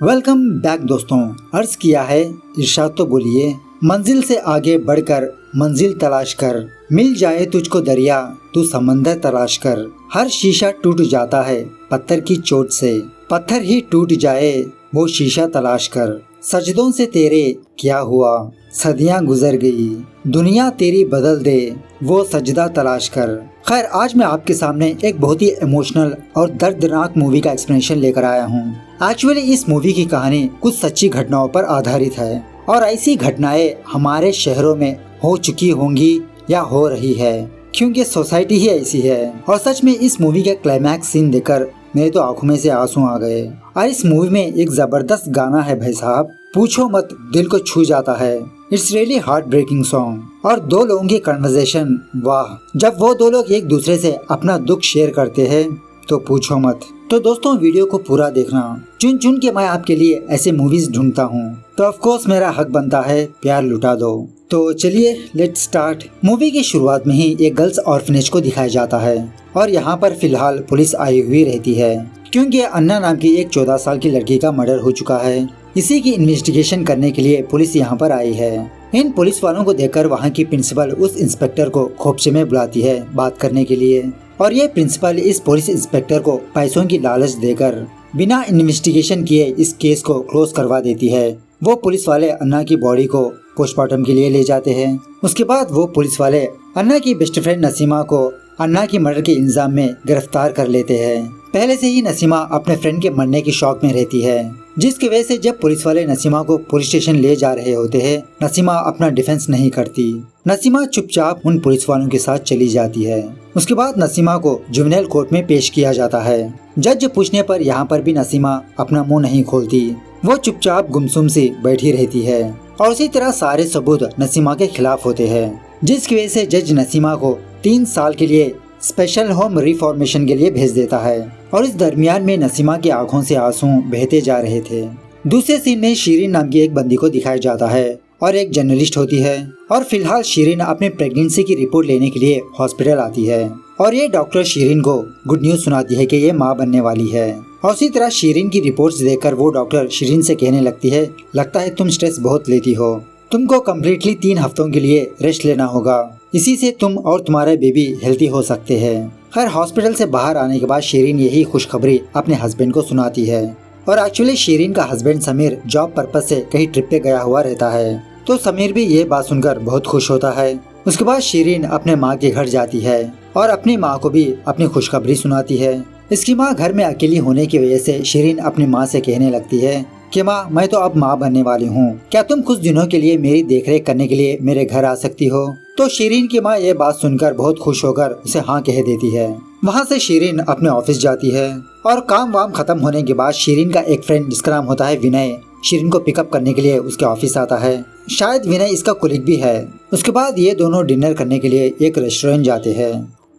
Welcome back दोस्तों। अर्ज किया है इरशाद तो बोलिए, मंजिल से आगे बढ़कर मंजिल तलाश कर, मिल जाए तुझको दरिया तू समंदर तलाश कर। हर शीशा टूट जाता है पत्थर की चोट से, पत्थर ही टूट जाए वो शीशा तलाश कर। सजदों से तेरे क्या हुआ, सदियां गुजर गई, दुनिया तेरी बदल दे वो सजदा तलाश कर। खैर, आज मैं आपके सामने एक बहुत ही इमोशनल और दर्दनाक मूवी का एक्सप्लेनेशन लेकर आया हूँ। एक्चुअली इस मूवी की कहानी कुछ सच्ची घटनाओं पर आधारित है और ऐसी घटनाएं हमारे शहरों में हो चुकी होंगी या हो रही है, क्योंकि सोसाइटी ही ऐसी है। और सच में इस मूवी का क्लाइमैक्स सीन देखकर मेरे तो आंखों में से आंसू आ गए। और इस मूवी में एक जबरदस्त गाना है भाई साहब, पूछो मत, दिल को छू जाता है। It's really heart breaking song. और दो लोगों की कन्वर्सेशन, वाह, जब वो दो लोग एक दूसरे से अपना दुख शेयर करते हैं तो पूछो मत। तो दोस्तों, वीडियो को पूरा देखना। चुन चुन के मैं आपके लिए ऐसे मूवीज ढूंढता हूँ, तो ऑफ कोर्स मेरा हक बनता है प्यार लुटा दो। तो चलिए लेट्स स्टार्ट। मूवी की शुरुआत में ही एक गर्ल्स ऑर्फनेज को दिखाया जाता है और यहाँ पर फिलहाल पुलिस आई हुई रहती है, क्योंकि अन्ना नाम की एक 14 साल की लड़की का मर्डर हो चुका है। इसी की इन्वेस्टिगेशन करने के लिए पुलिस यहाँ पर आई है। इन पुलिस वालों को देखकर वहाँ की प्रिंसिपल उस इंस्पेक्टर को खोपचे में बुलाती है बात करने के लिए, और ये प्रिंसिपल इस पुलिस इंस्पेक्टर को पैसों की लालच देकर बिना इन्वेस्टिगेशन किए इस केस को क्लोज करवा देती है। वो पुलिस वाले अन्ना की बॉडी को पोस्टमार्टम के लिए ले जाते हैं। उसके बाद वो पुलिस वाले अन्ना की बेस्ट फ्रेंड नसीमा को अन्ना की मर्डर के इल्जाम में गिरफ्तार कर लेते हैं। पहले से ही नसीमा अपने फ्रेंड के मरने की शौक में रहती है, जिसकी वजह से जब पुलिस वाले नसीमा को पुलिस स्टेशन ले जा रहे होते हैं, नसीमा अपना डिफेंस नहीं करती। नसीमा चुपचाप उन पुलिस वालों के साथ चली जाती है। उसके बाद नसीमा को जुवेनाइल कोर्ट में पेश किया जाता है। जज पूछने पर यहाँ पर भी नसीमा अपना मुंह नहीं खोलती, वो चुपचाप गुमसुम सी बैठी रहती है। और उसी तरह सारे सबूत नसीमा के खिलाफ होते हैं, जिसकी वजह से जज नसीमा को 3 साल के लिए स्पेशल होम रिफॉर्मेशन के लिए भेज देता है। और इस दरमियान में नसीमा की आंखों से आंसू बहते जा रहे थे। दूसरे सीन में शीरीन नाम की एक बंदी को दिखाया जाता है और एक जर्नलिस्ट होती है। और फिलहाल शीरीन अपने प्रेगनेंसी की रिपोर्ट लेने के लिए हॉस्पिटल आती है और ये डॉक्टर शीरीन को गुड न्यूज सुनाती है कि ये माँ बनने वाली है। और उसी तरह शीरीन की रिपोर्ट्स देखकर वो डॉक्टर शीरीन से कहने लगती है, लगता है तुम स्ट्रेस बहुत लेती हो, तुमको कम्प्लीटली 3 हफ्तों के लिए रेस्ट लेना होगा, इसी से तुम और तुम्हारा बेबी हेल्थी हो सकते हैं। खैर, हॉस्पिटल से बाहर आने के बाद शीरीन यही खुशखबरी अपने हस्बैंड को सुनाती है। और एक्चुअली शीरीन का हस्बैंड समीर जॉब पर्पज से कहीं ट्रिप पे गया हुआ रहता है, तो समीर भी ये बात सुनकर बहुत खुश होता है। उसके बाद शीरीन अपने माँ के घर जाती है और अपनी माँ को भी अपनी खुशखबरी सुनाती है। इसकी माँ घर में अकेली होने की वजह से शीरीन अपनी माँ से कहने लगती है कि माँ, मैं तो अब माँ बनने वाली हूँ, क्या तुम कुछ दिनों के लिए मेरी देखरेख करने के लिए मेरे घर आ सकती हो। तो शीरीन की माँ ये बात सुनकर बहुत खुश होकर उसे हाँ कह देती है। वहाँ से शीरीन अपने ऑफिस जाती है और काम वाम खत्म होने के बाद शीरीन का एक फ्रेंड जिसका नाम होता है विनय, शीरीन को पिकअप करने के लिए उसके ऑफिस आता है। शायद विनय इसका कुलीग भी है। उसके बाद ये दोनों डिनर करने के लिए एक रेस्टोरेंट जाते हैं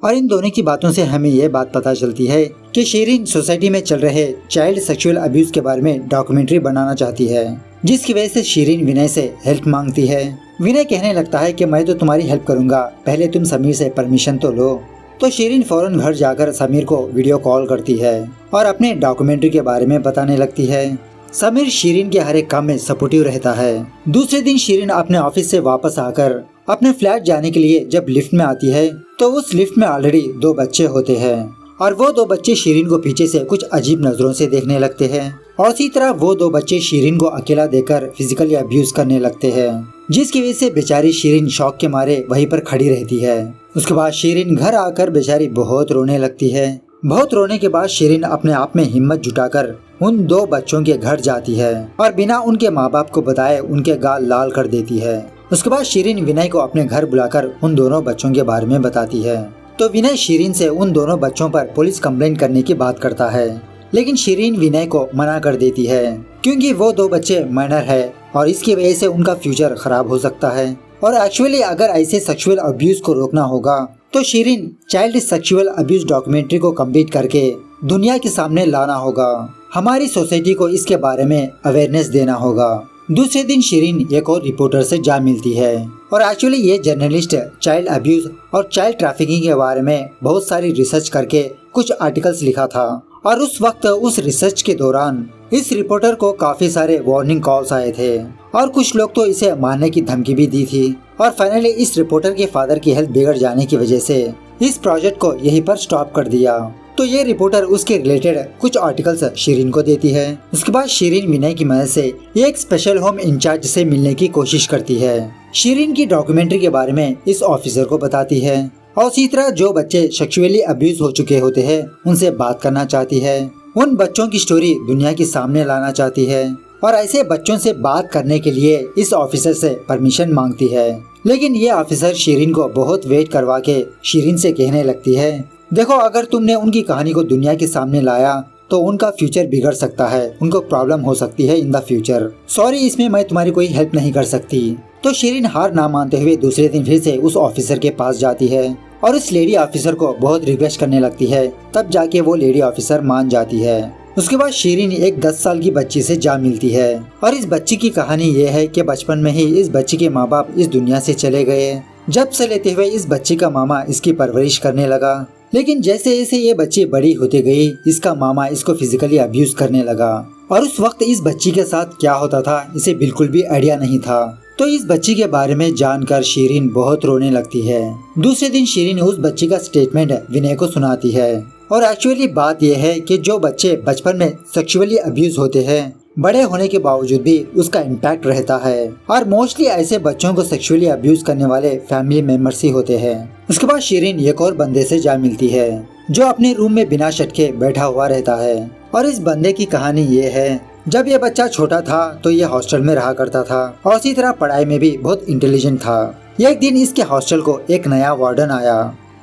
और इन दोनों की बातों से हमें ये बात पता चलती है कि शीरीन सोसाइटी में चल रहे चाइल्ड सेक्सुअल अब्यूज के बारे में डॉक्यूमेंट्री बनाना चाहती है, जिसकी वजह से शीरीन विनय से हेल्प मांगती है। विनय कहने लगता है कि मैं तो तुम्हारी हेल्प करूंगा, पहले तुम समीर से परमिशन तो लो। तो शीरीन फौरन घर जाकर समीर को वीडियो कॉल करती है और अपने डॉक्यूमेंट्री के बारे में बताने लगती है। समीर शीरीन के हर एक काम में सपोर्टिव रहता है। दूसरे दिन शीरीन अपने ऑफिस से वापस आकर अपने फ्लैट जाने के लिए जब लिफ्ट में आती है, तो उस लिफ्ट में ऑलरेडी 2 बच्चे होते हैं और वो 2 बच्चे शीरीन को पीछे से कुछ अजीब नजरों से देखने लगते हैं। और इसी तरह वो 2 बच्चे शीरीन को अकेला देखकर फिजिकली अब्यूज करने लगते हैं, जिसकी वजह से बेचारी शीरीन शौक के मारे वहीं पर खड़ी रहती है। उसके बाद शीरीन घर आकर बेचारी बहुत रोने लगती है। बहुत रोने के बाद शीरीन अपने आप में हिम्मत जुटाकर उन 2 बच्चों के घर जाती है और बिना उनके माँ बाप को बताए उनके गाल लाल कर देती है। उसके बाद शीरीन विनय को अपने घर बुलाकर उन दोनों बच्चों के बारे में बताती है। तो विनय शीरीन से उन दोनों बच्चों पर पुलिस कंप्लेंट करने की बात करता है, लेकिन शीरीन विनय को मना कर देती है, क्योंकि वो 2 बच्चे माइनर है और इसकी वजह से उनका फ्यूचर खराब हो सकता है। और एक्चुअली अगर ऐसे सेक्सुअल अब्यूज को रोकना होगा तो Shireen child sexual abuse documentary को कंप्लीट करके दुनिया के सामने लाना होगा। हमारी सोसाइटी को इसके बारे में अवेयरनेस देना होगा। दूसरे दिन शीरीन एक और रिपोर्टर से जा मिलती है और एक्चुअली ये जर्नलिस्ट चाइल्ड अब्यूज और चाइल्ड ट्रैफिकिंग के बारे में बहुत सारी रिसर्च करके कुछ आर्टिकल्स लिखा था और उस वक्त उस रिसर्च के दौरान इस रिपोर्टर को काफी सारे वार्निंग कॉल्स आए थे और कुछ लोग तो इसे मारने की धमकी भी दी थी। और फाइनली इस रिपोर्टर के फादर की हेल्थ बिगड़ जाने की वजह से इस प्रोजेक्ट को यहीं पर स्टॉप कर दिया। तो ये रिपोर्टर उसके रिलेटेड कुछ आर्टिकल्स शिरीन को देती है। उसके बाद शिरीन विनय की मदद से एक स्पेशल होम इंचार्ज से मिलने की कोशिश करती है। शिरीन की डॉक्यूमेंट्री के बारे में इस ऑफिसर को बताती है और उसी तरह जो बच्चे सेक्सुअली अब्यूज हो चुके होते हैं उनसे बात करना चाहती है। उन बच्चों की स्टोरी दुनिया के सामने लाना चाहती है और ऐसे बच्चों से बात करने के लिए इस ऑफिसर से परमिशन मांगती है। लेकिन ये ऑफिसर शिरीन को बहुत वेट करवा के शिरीन से कहने लगती है, देखो अगर तुमने उनकी कहानी को दुनिया के सामने लाया तो उनका फ्यूचर बिगड़ सकता है, उनको प्रॉब्लम हो सकती है इन द फ्यूचर। सॉरी, इसमें मैं तुम्हारी कोई हेल्प नहीं कर सकती। तो शिरीन हार ना मानते हुए दूसरे दिन फिर से उस ऑफिसर के पास जाती है और उस लेडी ऑफिसर को बहुत रिक्वेस्ट करने लगती है। तब जाके वो लेडी ऑफिसर मान जाती है। उसके बाद शिरीन एक 10 साल की बच्ची से जा मिलती है और इस बच्ची की कहानी ये है कि बचपन में ही इस बच्ची के माँ बाप इस दुनिया से चले गए। जब से लेते हुए इस बच्ची का मामा इसकी परवरिश करने लगा, लेकिन जैसे जैसे ये बच्ची बड़ी होती गई इसका मामा इसको फिजिकली अब्यूज करने लगा और उस वक्त इस बच्ची के साथ क्या होता था इसे बिल्कुल भी आइडिया नहीं था। तो इस बच्ची के बारे में जानकर शिरीन बहुत रोने लगती है। दूसरे दिन शिरीन उस बच्ची का स्टेटमेंट विनय को सुनाती है और एक्चुअली बात यह है कि जो बच्चे बचपन में सेक्सुअली अब्यूज होते हैं बड़े होने के बावजूद भी उसका इम्पैक्ट रहता है और मोस्टली ऐसे बच्चों को सेक्सुअली अब्यूज करने वाले फैमिली मेंबर्स ही होते हैं। उसके बाद शिरीन एक और बंदे से जा मिलती है जो अपने रूम में बिना शर्ट के बैठा हुआ रहता है और इस बंदे की कहानी ये है, जब ये बच्चा छोटा था तो ये हॉस्टल में रहा करता था और उसी तरह पढ़ाई में भी बहुत इंटेलिजेंट था। एक दिन इसके हॉस्टल को एक नया वार्डन आया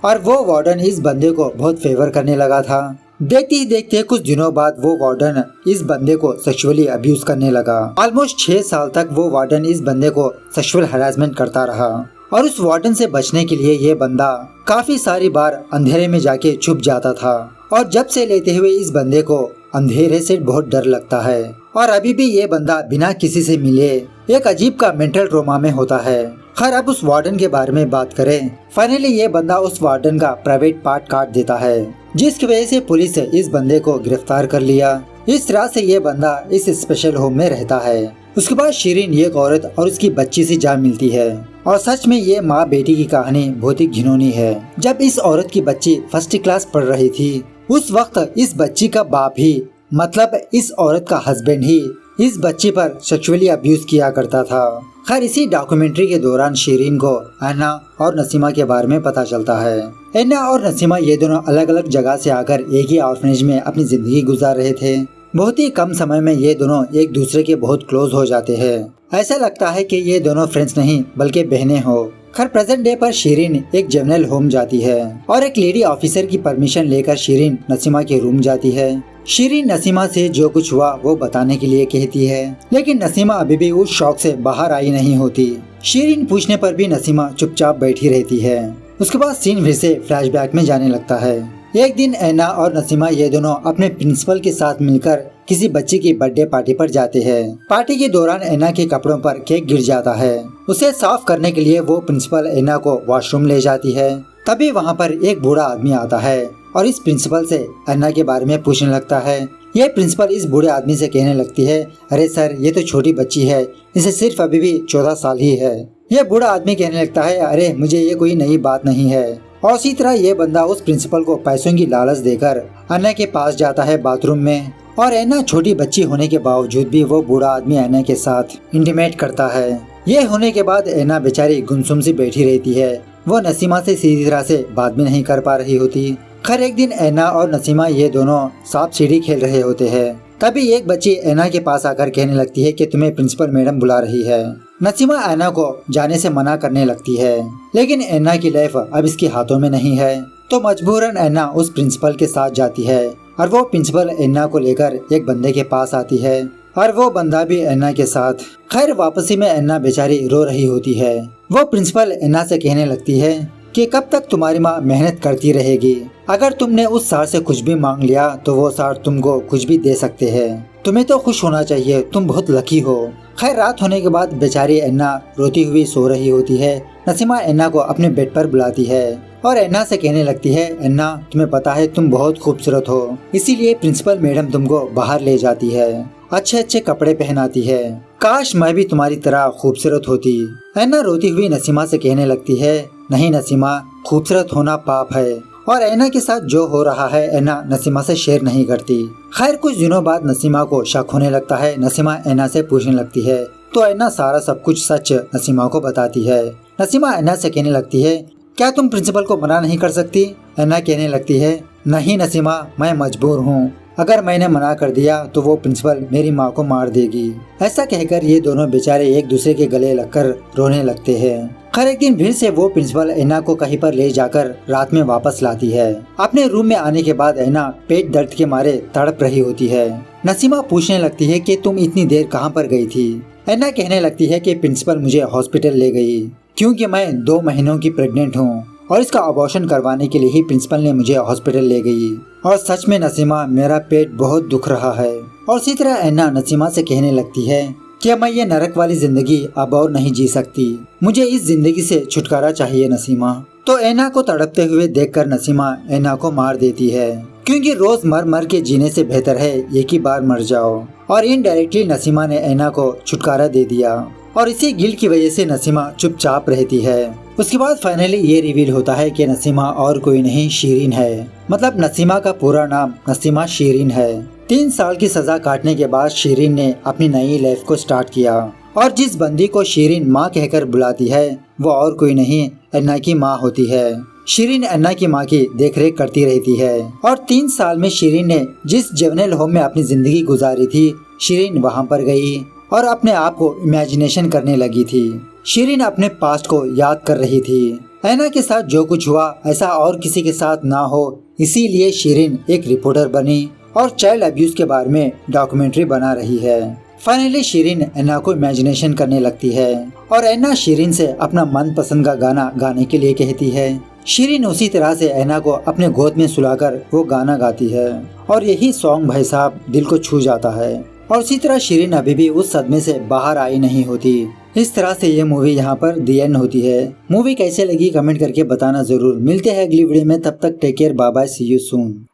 और वो वार्डन इस बंदे को बहुत फेवर करने लगा था। देखते ही देखते कुछ दिनों बाद वो वार्डन इस बंदे को सेक्सुअली अब्यूज करने लगा। ऑलमोस्ट 6 साल तक वो वार्डन इस बंदे को सेक्सुअल हरासमेंट करता रहा और उस वार्डन से बचने के लिए ये बंदा काफी सारी बार अंधेरे में जाके छुप जाता था और जब से लेते हुए इस बंदे को अंधेरे से बहुत डर लगता है और अभी भी ये बंदा बिना किसी से मिले एक अजीब का मेंटल ट्रोमा में होता है। खैर अब उस वार्डन के बारे में बात करें, फाइनली ये बंदा उस वार्डन का प्राइवेट पार्ट काट देता है जिसकी वजह से पुलिस इस बंदे को गिरफ्तार कर लिया। इस तरह से ये बंदा इस स्पेशल होम में रहता है। उसके बाद शिरीन एक औरत और उसकी बच्ची से जा मिलती है और सच में ये माँ बेटी की कहानी बहुत ही घिनौनी है। जब इस औरत की बच्ची फर्स्ट क्लास पढ़ रही थी उस वक्त इस बच्ची का बाप ही मतलब इस औरत का हस्बैंड ही इस बच्ची पर सेक्सुअली अब्यूज किया करता था। खैर इसी डॉक्यूमेंट्री के दौरान शिरीन को अन्ना और नसीमा के बारे में पता चलता है। अन्ना और नसीमा ये दोनों अलग अलग जगह से आकर एक ही ऑर्फनेज में अपनी जिंदगी गुजार रहे थे। बहुत ही कम समय में ये दोनों एक दूसरे के बहुत क्लोज हो जाते हैं। ऐसा लगता है कि ये दोनों फ्रेंड्स नहीं बल्कि बहनें हो। खैर प्रेजेंट डे पर शिरीन एक जनरल होम जाती है और एक लेडी ऑफिसर की परमिशन लेकर शिरीन नसीमा के रूम जाती है। शिरीन नसीमा से जो कुछ हुआ वो बताने के लिए कहती है, लेकिन नसीमा अभी भी उस शौक से बाहर आई नहीं होती। शिरीन पूछने पर भी नसीमा चुपचाप बैठी रहती है। उसके बाद सीन फिर से फ्लैशबैक में जाने लगता है। एक दिन ऐना और नसीमा ये दोनों अपने प्रिंसिपल के साथ मिलकर किसी बच्ची की बर्थडे पार्टी पर जाते हैं। पार्टी के दौरान ऐना के कपड़ों पर केक गिर जाता है। उसे साफ करने के लिए वो प्रिंसिपल ऐना को वॉशरूम ले जाती है। तभी वहाँ पर एक बूढ़ा आदमी आता है और इस प्रिंसिपल से ऐना के बारे में पूछने लगता है। ये प्रिंसिपल इस बूढ़े आदमी से कहने लगती है, अरे सर ये तो छोटी बच्ची है, इसे सिर्फ अभी भी 14 साल ही है। ये बूढ़ा आदमी कहने लगता है, अरे मुझे ये कोई नई बात नहीं है। और इसी तरह ये बंदा उस प्रिंसिपल को पैसों की लालच देकर अन्ना के पास जाता है बाथरूम में और ऐना छोटी बच्ची होने के बावजूद भी वो बूढ़ा आदमी ऐना के साथ इंटीमेट करता है। ये होने के बाद ऐना बेचारी गुमसुम सी बैठी रहती है। वो नसीमा से सीधी तरह से बात भी नहीं कर पा रही होती। खैर एक दिन ऐना और नसीमा ये दोनों सांप सीढ़ी खेल रहे होते हैं। तभी एक बच्ची ऐना के पास आकर कहने लगती है कि तुम्हें प्रिंसिपल मैडम बुला रही है। नसीमा ऐना को जाने से मना करने लगती है, लेकिन ऐना की लाइफ अब इसके हाथों में नहीं है। तो मजबूरन ऐना उस प्रिंसिपल के साथ जाती है और वो प्रिंसिपल ऐना को लेकर एक बंदे के पास आती है और वो बंदा भी ऐना के साथ। खैर वापसी में ऐना बेचारी रो रही होती है। वो प्रिंसिपल ऐना से कहने लगती है कि कब तक तुम्हारी माँ मेहनत करती रहेगी। अगर तुमने उस सर से कुछ भी मांग लिया तो वो सर तुमको कुछ भी दे सकते हैं। तुम्हें तो खुश होना चाहिए, तुम बहुत लकी हो। खैर रात होने के बाद बेचारी ऐना रोती हुई सो रही होती है। नसीमा ऐना को अपने बेड पर बुलाती है और अन्ना से कहने लगती है, अन्ना तुम्हें पता है तुम बहुत खूबसूरत हो, इसीलिए प्रिंसिपल मैडम तुमको बाहर ले जाती है, अच्छे अच्छे कपड़े पहनाती है, काश मैं भी तुम्हारी तरह खूबसूरत होती। अन्ना रोती हुई नसीमा से कहने लगती है, नहीं नसीमा, खूबसूरत होना पाप है। और अन्ना के साथ जो हो रहा है अन्ना नसीमा से शेयर नहीं करती। खैर कुछ दिनों बाद नसीमा को शक होने लगता है। नसीमा अन्ना से पूछने लगती है तो अन्ना सारा सब कुछ सच नसीमा को बताती है। नसीमा अन्ना से कहने लगती है, क्या तुम प्रिंसिपल को मना नहीं कर सकती? अन्ना कहने लगती है, नहीं नसीमा, मैं मजबूर हूँ, अगर मैंने मना कर दिया तो वो प्रिंसिपल मेरी माँ को मार देगी। ऐसा कहकर ये दोनों बेचारे एक दूसरे के गले लगकर रोने लगते हैं। खैर एक दिन फिर से वो प्रिंसिपल अन्ना को कहीं पर ले जाकर रात में वापस लाती है। अपने रूम में आने के बाद अन्ना पेट दर्द के मारे तड़प रही होती है। नसीमा पूछने लगती है कि तुम इतनी देर कहाँ पर गई थी? अन्ना कहने लगती है कि प्रिंसिपल मुझे हॉस्पिटल ले गई क्योंकि मैं 2 महीनों की प्रेग्नेंट हूँ और इसका अबॉर्शन करवाने के लिए ही प्रिंसिपल ने मुझे हॉस्पिटल ले गई। और सच में नसीमा, मेरा पेट बहुत दुख रहा है। और इसी तरह अन्ना नसीमा से कहने लगती है कि मैं ये नरक वाली जिंदगी अब और नहीं जी सकती, मुझे इस जिंदगी से छुटकारा चाहिए नसीमा। तो अन्ना को तड़पते हुए देखकर नसीमा अन्ना को मार देती है, क्योंकि रोज मर मर के जीने से बेहतर है एक ही बार मर जाओ। और इनडायरेक्टली नसीमा ने अन्ना को छुटकारा दे दिया और इसी गिल्ट की वजह से नसीमा चुपचाप रहती है। उसके बाद फाइनली ये रिवील होता है कि नसीमा और कोई नहीं, शीरीन है। मतलब नसीमा का पूरा नाम नसीमा शीरीन है। 3 साल की सजा काटने के बाद शीरीन ने अपनी नई लाइफ को स्टार्ट किया और जिस बंदी को शीरीन माँ कहकर बुलाती है वो और कोई नहीं, अन्ना की माँ होती है। शीरीन अन्ना की माँ की देखरेख करती रहती है और 3 साल में शीरीन ने जिस जुवेनाइल होम में अपनी जिंदगी गुजारी थी, शीरीन वहाँ पर गई और अपने आप को इमेजिनेशन करने लगी थी। शीरीन अपने पास्ट को याद कर रही थी। अन्ना के साथ जो कुछ हुआ ऐसा और किसी के साथ ना हो, इसीलिए शीरीन एक रिपोर्टर बनी और चाइल्ड अब्यूज के बारे में डॉक्यूमेंट्री बना रही है। फाइनली शीरीन अन्ना को इमेजिनेशन करने लगती है और अन्ना शीरीन से अपना मनपसंद का गाना गाने के लिए कहती है। शीरीन उसी तरह से अन्ना को अपने गोद में सुलाकर वो गाना गाती है और यही सॉन्ग भाई साहब दिल को छू जाता है। और इसी तरह शीरीन अभी भी उस सदमे से बाहर आई नहीं होती। इस तरह से ये मूवी यहाँ पर दी एंड होती है। मूवी कैसे लगी कमेंट करके बताना जरूर। मिलते हैं अगली वीडियो में, तब तक take care, bye bye, see you soon.